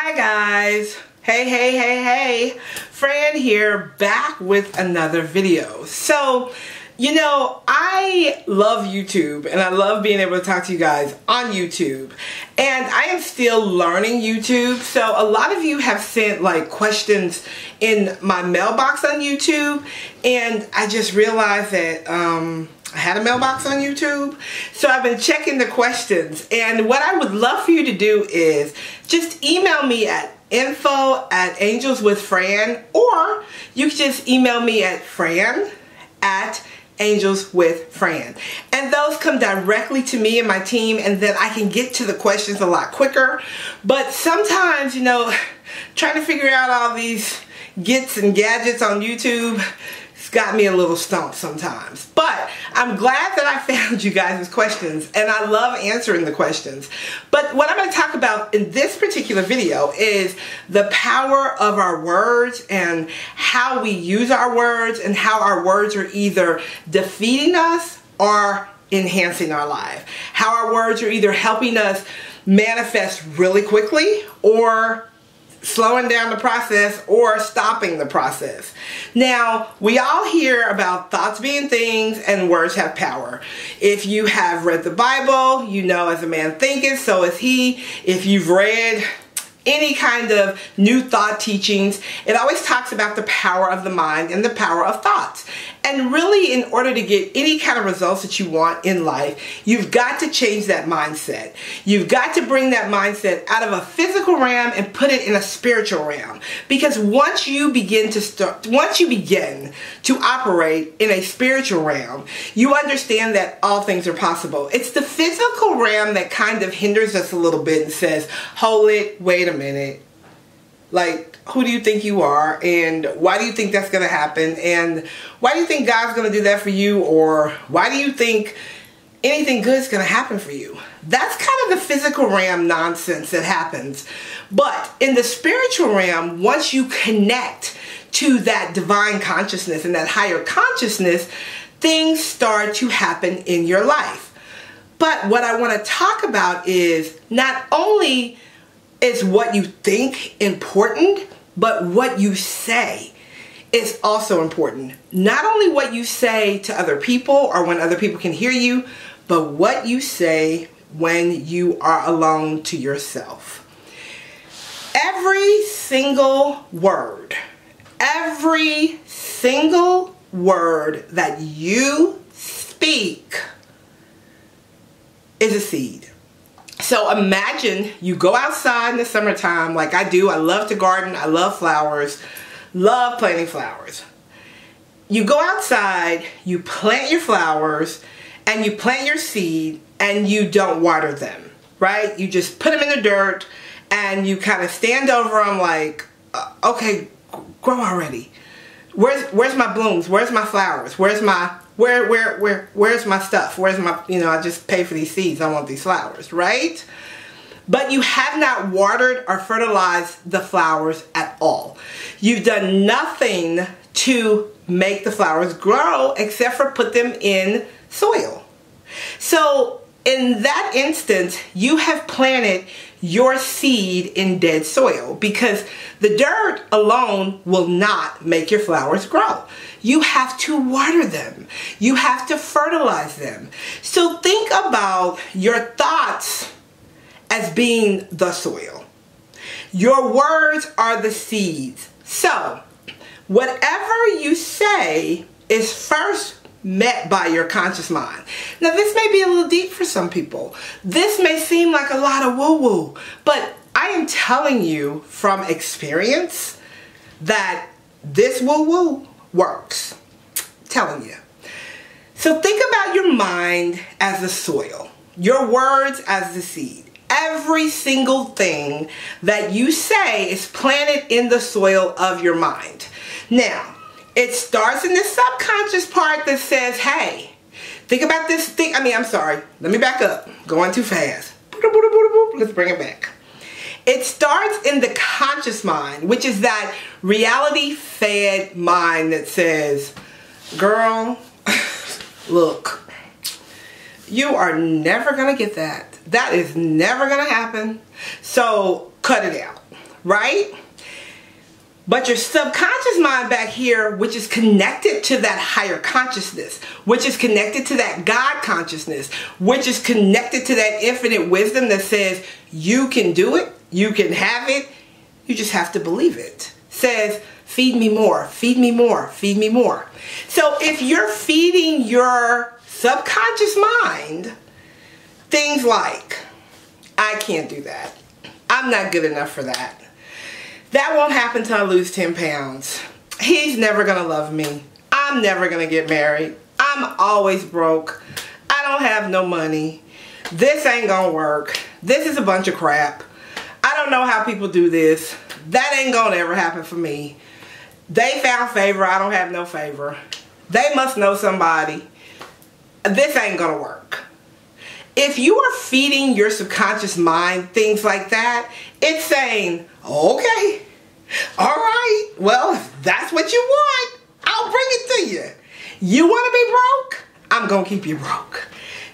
Hi guys. Hey. Fran here, back with another video. So, you know, I love YouTube and I love being able to talk to you guys on YouTube. And I am still learning YouTube. So a lot of you have sent like questions in my mailbox on YouTube. And I just realized that I had a mailbox on YouTube. So I've been checking the questions. And what I would love for you to do is just email me at info@angelswithfran, or you can just email me at fran@angelswithfran, and those come directly to me and my team, and then I can get to the questions a lot quicker. But sometimes, you know, trying to figure out all these gets and gadgets on YouTube, it's got me a little stumped sometimes. But I'm glad that I found you guys' questions, and I love answering the questions. But what I'm going to talk about in this particular video is the power of our words and how we use our words, and how our words are either defeating us or enhancing our life. How our words are either helping us manifest really quickly or slowing down the process or stopping the process. Now, we all hear about thoughts being things and words have power. If you have read the Bible, you know, as a man thinketh, so is he. If you've read any kind of new thought teachings, it always talks about the power of the mind and the power of thoughts. And really, in order to get any kind of results that you want in life, you've got to change that mindset. You've got to bring that mindset out of a physical realm and put it in a spiritual realm. Because once you begin to operate in a spiritual realm, you understand that all things are possible. It's the physical realm that kind of hinders us a little bit and says, hold it, wait a minute. Like, who do you think you are? And why do you think that's going to happen? And why do you think God's going to do that for you? Or why do you think anything good is going to happen for you? That's kind of the physical realm nonsense that happens. But in the spiritual realm, once you connect to that divine consciousness and that higher consciousness, things start to happen in your life. But what I want to talk about is not only is what you think important, but what you say is also important. Not only what you say to other people or when other people can hear you, but what you say when you are alone to yourself. Every single word that you speak is a seed. So imagine you go outside in the summertime like I do. I love to garden. I love flowers. Love planting flowers. You go outside, you plant your flowers, and you plant your seed, and you don't water them, right? You just put them in the dirt, and you kind of stand over them like, okay, grow already. Where's my blooms? Where's my flowers? Where's my where's my stuff? Where's my, you know, I just pay for these seeds. I want these flowers, right? But you have not watered or fertilized the flowers at all. You've done nothing to make the flowers grow except for put them in soil. So in that instance, you have planted your seed in dead soil, because the dirt alone will not make your flowers grow. You have to water them. You have to fertilize them. So think about your thoughts as being the soil. Your words are the seeds. So whatever you say is first met by your conscious mind. Now this may be a little deep for some people. This may seem like a lot of woo-woo, but I am telling you from experience that this woo-woo works. I'm telling you. So think about your mind as the soil, your words as the seed. Every single thing that you say is planted in the soil of your mind. Now, it starts in the subconscious part that says, hey, think about this thing. I'm sorry. Let me back up. Going too fast. Let's bring it back. It starts in the conscious mind, which is that reality-fed mind that says, girl, look, you are never going to get that. That is never going to happen. So cut it out. right? But your subconscious mind back here, which is connected to that higher consciousness, which is connected to that God consciousness, which is connected to that infinite wisdom that says you can do it, you can have it, you just have to believe it. Says, feed me more, feed me more, feed me more. So if you're feeding your subconscious mind things like, I can't do that, I'm not good enough for that, that won't happen till I lose 10 pounds. He's never gonna love me. I'm never gonna get married. I'm always broke. I don't have no money. This ain't gonna work. This is a bunch of crap. I don't know how people do this. That ain't gonna ever happen for me. They found favor. I don't have no favor. They must know somebody. This ain't gonna work. If you are feeding your subconscious mind things like that, it's saying, okay, all right, well, if that's what you want, I'll bring it to you. You want to be broke? I'm going to keep you broke.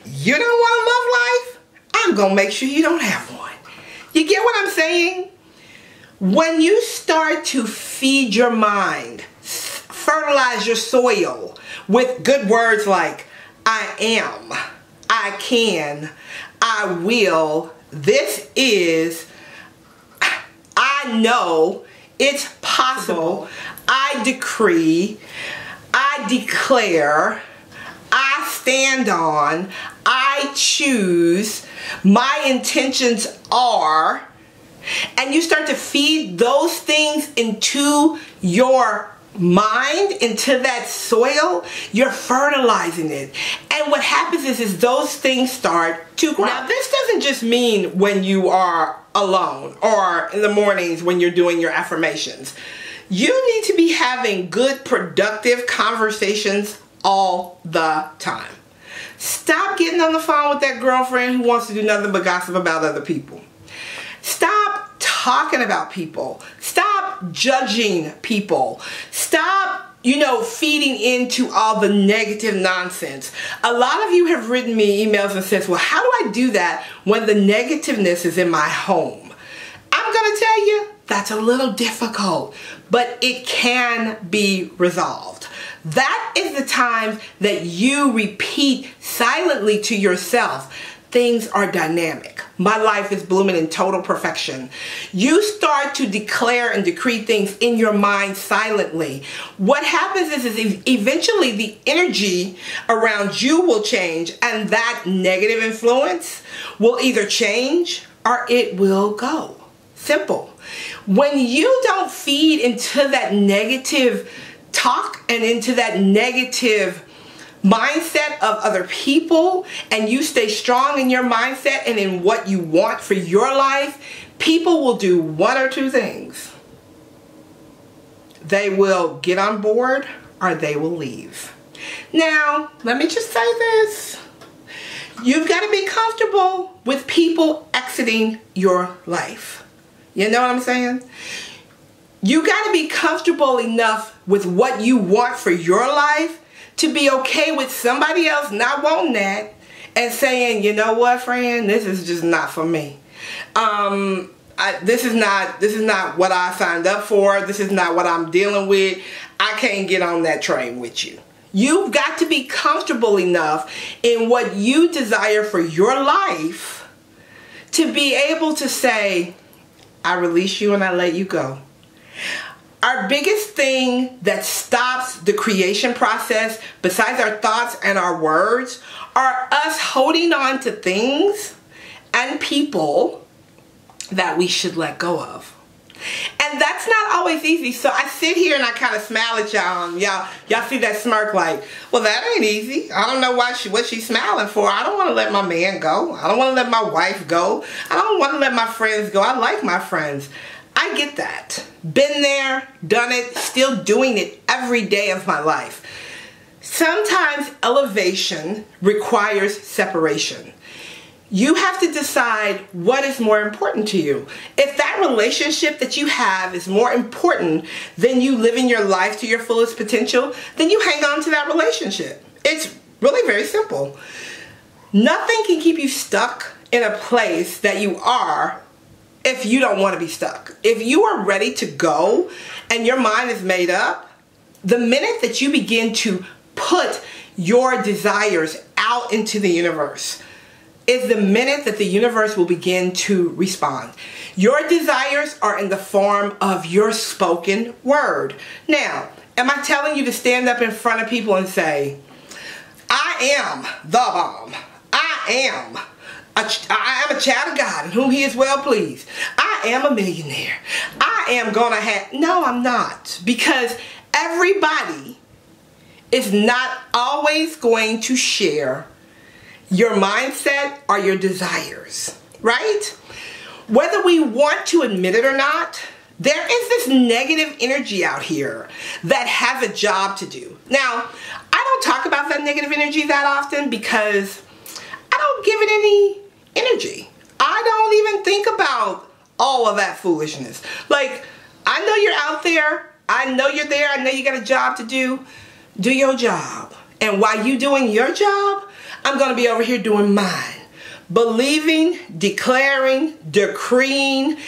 You don't want a love life? I'm going to make sure you don't have one. You get what I'm saying? When you start to feed your mind, fertilize your soil with good words like, I am, I can, I will, this is, I know, it's possible, I decree, I declare, I stand on, I choose, my intentions are, and you start to feed those things into your mind, into that soil, you're fertilizing it. And what happens is those things start to grow. Now, this doesn't just mean when you are alone or in the mornings when you're doing your affirmations. You need to be having good, productive conversations all the time. Stop getting on the phone with that girlfriend who wants to do nothing but gossip about other people. Stop talking about people. Stop judging people. Stop, feeding into all the negative nonsense. A lot of you have written me emails and says, well, how do I do that when the negativeness is in my home? I'm going to tell you, that's a little difficult, but it can be resolved. That is the time that you repeat silently to yourself, things are dynamic. My life is blooming in total perfection. You start to declare and decree things in your mind silently. What happens is eventually the energy around you will change, and that negative influence will either change or it will go. Simple. When you don't feed into that negative talk and into that negative mindset of other people, and you stay strong in your mindset and in what you want for your life, people will do one or two things. They will get on board or they will leave. Now, let me just say this. You've got to be comfortable with people exiting your life. You know what I'm saying? You got to be comfortable enough with what you want for your life to be okay with somebody else not wanting that and saying, you know what, friend, this is just not for me. This is not what I signed up for. This is not what I'm dealing with. I can't get on that train with you. You've got to be comfortable enough in what you desire for your life to be able to say, I release you and I let you go. Our biggest thing that stops the creation process, besides our thoughts and our words, are us holding on to things and people that we should let go of. And that's not always easy. So I sit here and I kind of smile at y'all. Y'all see that smirk like, well, that ain't easy. I don't know what she's smiling for. I don't want to let my man go. I don't want to let my wife go. I don't want to let my friends go. I like my friends. I get that. Been there, done it, still doing it every day of my life. Sometimes elevation requires separation. You have to decide what is more important to you. If that relationship that you have is more important than you living your life to your fullest potential, then you hang on to that relationship. It's really very simple. Nothing can keep you stuck in a place that you are if you don't want to be stuck. If you are ready to go and your mind is made up, the minute that you begin to put your desires out into the universe is the minute that the universe will begin to respond. Your desires are in the form of your spoken word. Now, am I telling you to stand up in front of people and say, I am the bomb. I am a child of God in whom he is well pleased. I am a millionaire. I am gonna have... No, I'm not. Because everybody is not always going to share your mindset or your desires, right? Whether we want to admit it or not, there is this negative energy out here that has a job to do. Now, I don't talk about that negative energy that often because I don't give it any energy. I don't even think about all of that foolishness. Like, I know you're out there. I know you're there. I know you got a job to do. Do your job. And while you doing your job, I'm going to be over here doing mine. Believing, declaring, decreeing,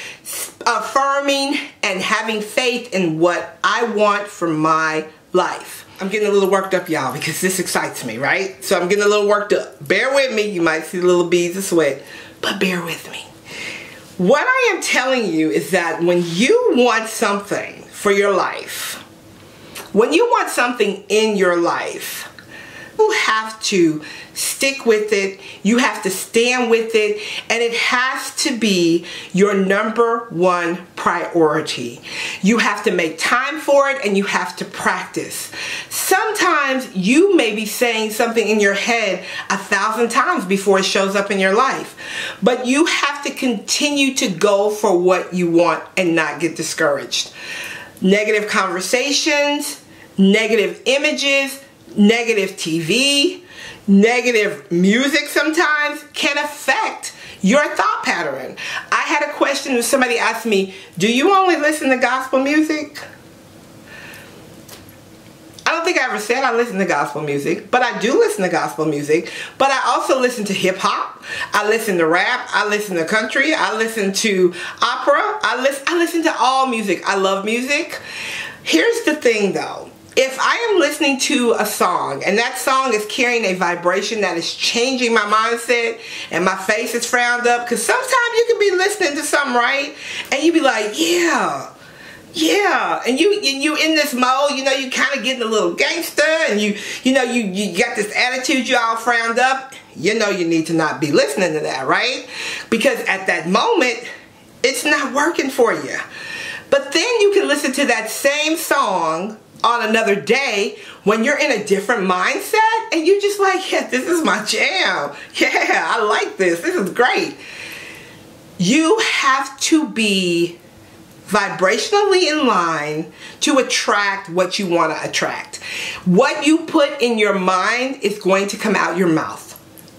affirming, and having faith in what I want for my life. I'm getting a little worked up, y'all, because this excites me, right? So I'm getting a little worked up. Bear with me. You might see little beads of sweat, but bear with me. What I am telling you is that when you want something for your life, when you want something in your life, you have to stick with it. You have to stand with it. And it has to be your number one priority. You have to make time for it and you have to practice. Sometimes you may be saying something in your head 1,000 times before it shows up in your life. But you have to continue to go for what you want and not get discouraged. Negative conversations, negative images, negative TV, negative music sometimes can affect your thought pattern. I had a question when somebody asked me, do you only listen to gospel music? I don't think I ever said I listen to gospel music, but I do listen to gospel music. But I also listen to hip hop. I listen to rap. I listen to country. I listen to opera. I listen to all music. I love music. Here's the thing though. If I am listening to a song and that song is carrying a vibration that is changing my mindset and my face is frowned up, because sometimes you can be listening to something, right? And you be like, yeah. And you in this mode, you know, you kind of getting a little gangster and you got this attitude, you all frowned up. You know you need to not be listening to that, right? Because at that moment, it's not working for you. But then you can listen to that same song on another day when you're in a different mindset and you're just like, yeah, this is my jam. Yeah, I like this. This is great. You have to be vibrationally in line to attract what you want to attract. What you put in your mind is going to come out your mouth.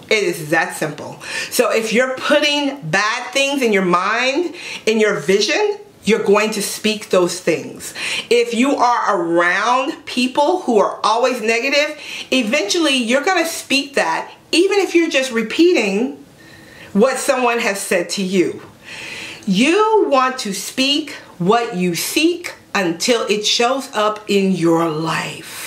It is that simple. So if you're putting bad things in your mind, in your vision, you're going to speak those things. If you are around people who are always negative, eventually you're going to speak that, even if you're just repeating what someone has said to you. You want to speak what you seek until it shows up in your life.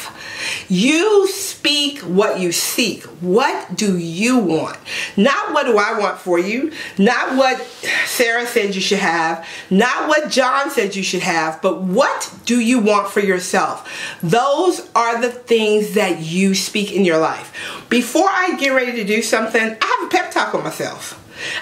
You speak what you seek. What do you want? Not what do I want for you. Not what Sarah said you should have. Not what John said you should have. But what do you want for yourself? Those are the things that you speak in your life. Before I get ready to do something, I have a pep talk with myself.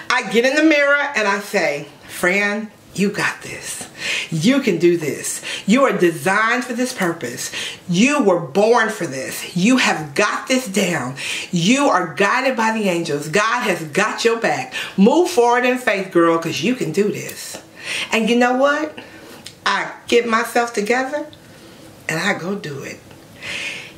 I get in the mirror and I say, Fran, you got this. You can do this. You are designed for this purpose. You were born for this. You have got this down. You are guided by the angels. God has got your back. Move forward in faith, girl, because you can do this. And you know what? I get myself together and I go do it.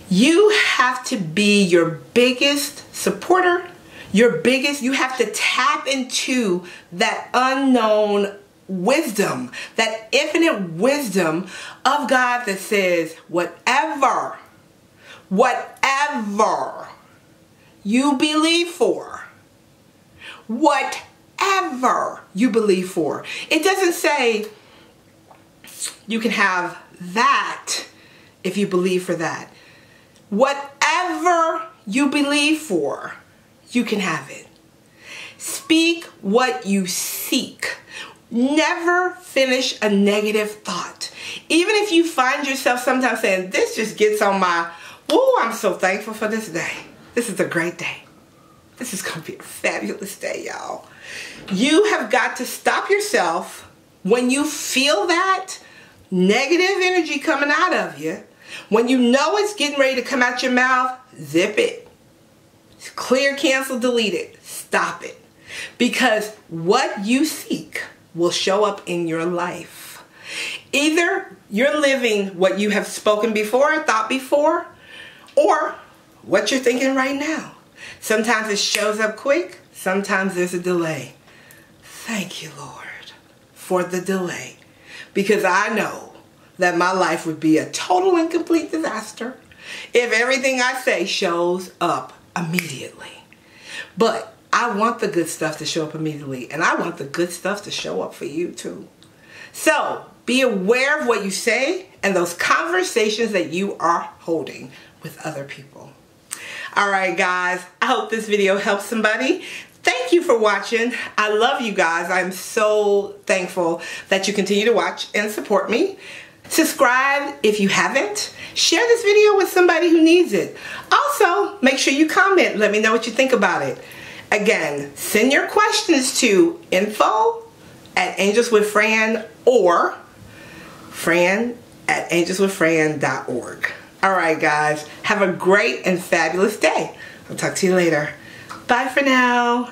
You have to be your biggest supporter. You have to tap into that unknown wisdom, that infinite wisdom of God that says, whatever you believe for, whatever whatever you believe for. It doesn't say you can have that if you believe for that. Whatever you believe for, you can have it. Speak what you seek. Never finish a negative thought. Even if you find yourself sometimes saying, this just gets on my, oh, I'm so thankful for this day. This is a great day. This is going to be a fabulous day, y'all. You have got to stop yourself when you feel that negative energy coming out of you. When you know it's getting ready to come out your mouth, zip it. Clear, cancel, delete it. Stop it. Because what you seek will show up in your life. Either you're living what you have spoken before, thought before, or what you're thinking right now. Sometimes it shows up quick. Sometimes there's a delay. Thank you, Lord, for the delay. Because I know that my life would be a total and complete disaster if everything I say shows up immediately. But I want the good stuff to show up immediately, and I want the good stuff to show up for you too. So be aware of what you say and those conversations that you are holding with other people. Alright guys, I hope this video helps somebody. Thank you for watching. I love you guys. I'm so thankful that you continue to watch and support me. Subscribe if you haven't. Share this video with somebody who needs it. Also, make sure you comment. Let me know what you think about it. Again, send your questions to info@angelswithfran or fran@angelswithfran.org. Alright guys, have a great and fabulous day. I'll talk to you later. Bye for now.